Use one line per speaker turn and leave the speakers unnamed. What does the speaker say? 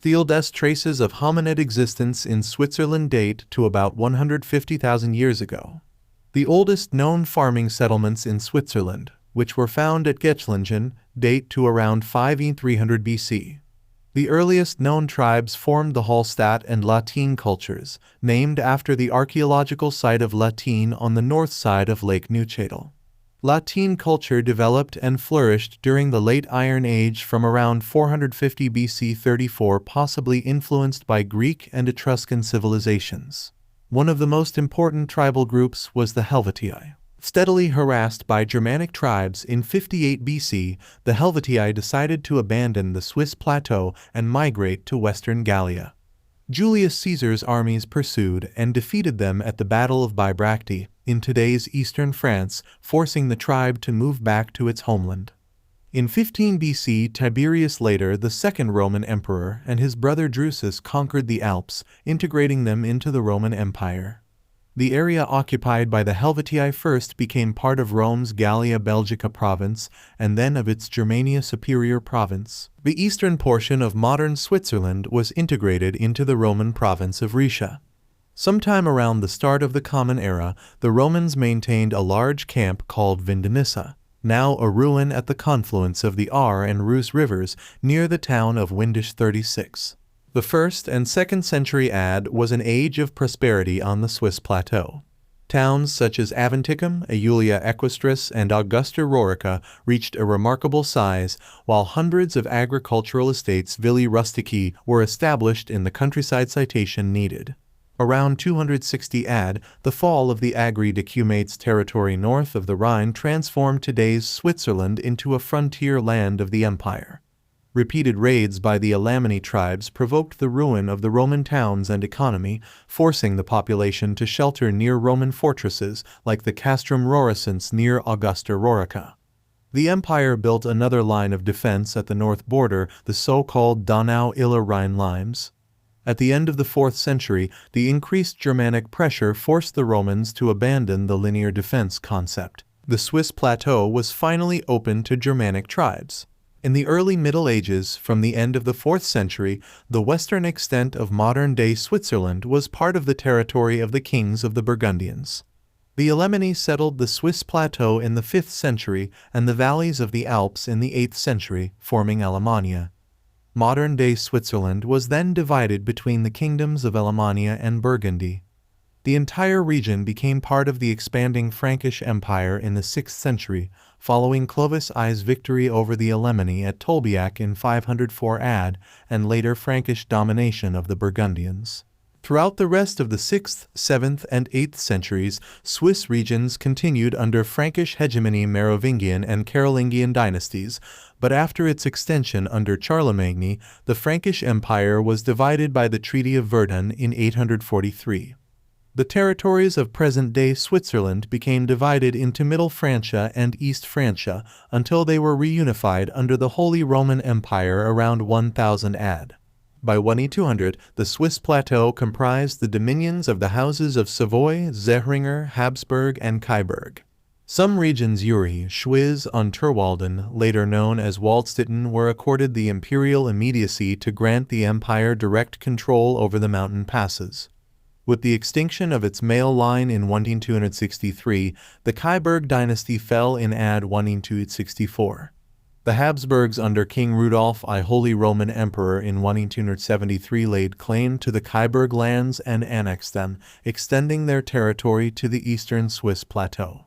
The oldest traces of hominid existence in Switzerland date to about 150,000 years ago. The oldest known farming settlements in Switzerland, which were found at Gettlingen, date to around 5300 BC. The earliest known tribes formed the Hallstatt and Latine cultures, named after the archaeological site of Latine on the north side of Lake Neuchâtel. Latine culture developed and flourished during the Late Iron Age from around 450 BC 34, possibly influenced by Greek and Etruscan civilizations. One of the most important tribal groups was the Helvetii. Steadily harassed by Germanic tribes in 58 BC, the Helvetii decided to abandon the Swiss plateau and migrate to western Gallia. Julius Caesar's armies pursued and defeated them at the Battle of Bibracte, in today's eastern France, forcing the tribe to move back to its homeland. In 15 BC, Tiberius later, the second Roman emperor, and his brother Drusus conquered the Alps, integrating them into the Roman Empire. The area occupied by the Helvetii first became part of Rome's Gallia Belgica province and then of its Germania Superior province. The eastern portion of modern Switzerland was integrated into the Roman province of Rhaetia. Sometime around the start of the Common Era, the Romans maintained a large camp called Vindonissa, now a ruin at the confluence of the Aar and Reuss rivers near the town of Windisch 36. The 1st and 2nd century AD was an age of prosperity on the Swiss plateau. Towns such as Aventicum, Aelia Equestris, and Augusta Raurica reached a remarkable size, while hundreds of agricultural estates Villi Rustici were established in the countryside. Citation needed. Around 260 AD, the fall of the Agri Decumates territory north of the Rhine transformed today's Switzerland into a frontier land of the empire. Repeated raids by the Alemanni tribes provoked the ruin of the Roman towns and economy, forcing the population to shelter near Roman fortresses like the Castrum Roricense near Augusta Raurica. The empire built another line of defense at the north border, the so-called Donau-Iller-Rhine limes. At the end of the 4th century, the increased Germanic pressure forced the Romans to abandon the linear defense concept. The Swiss plateau was finally open to Germanic tribes. In the early Middle Ages, from the end of the 4th century, the western extent of modern-day Switzerland was part of the territory of the kings of the Burgundians. The Alemanni settled the Swiss plateau in the 5th century and the valleys of the Alps in the 8th century, forming Alemannia. Modern-day Switzerland was then divided between the kingdoms of Alemannia and Burgundy. The entire region became part of the expanding Frankish Empire in the 6th century, following Clovis I's victory over the Alemanni at Tolbiac in 504 AD and later Frankish domination of the Burgundians. Throughout the rest of the 6th, 7th, and 8th centuries, Swiss regions continued under Frankish hegemony Merovingian and Carolingian dynasties, but after its extension under Charlemagne, the Frankish Empire was divided by the Treaty of Verdun in 843. The territories of present-day Switzerland became divided into Middle Francia and East Francia until they were reunified under the Holy Roman Empire around 1000 AD. By 1200, the Swiss plateau comprised the dominions of the houses of Savoy, Zähringer, Habsburg, and Kyburg. Some regions Uri, Schwyz, Unterwalden, later known as Waldstätten, were accorded the imperial immediacy to grant the empire direct control over the mountain passes. With the extinction of its male line in 1263, the Kyburg dynasty fell in AD 1264. The Habsburgs under King Rudolf I, Holy Roman Emperor, in 1273 laid claim to the Kyburg lands and annexed them, extending their territory to the eastern Swiss plateau.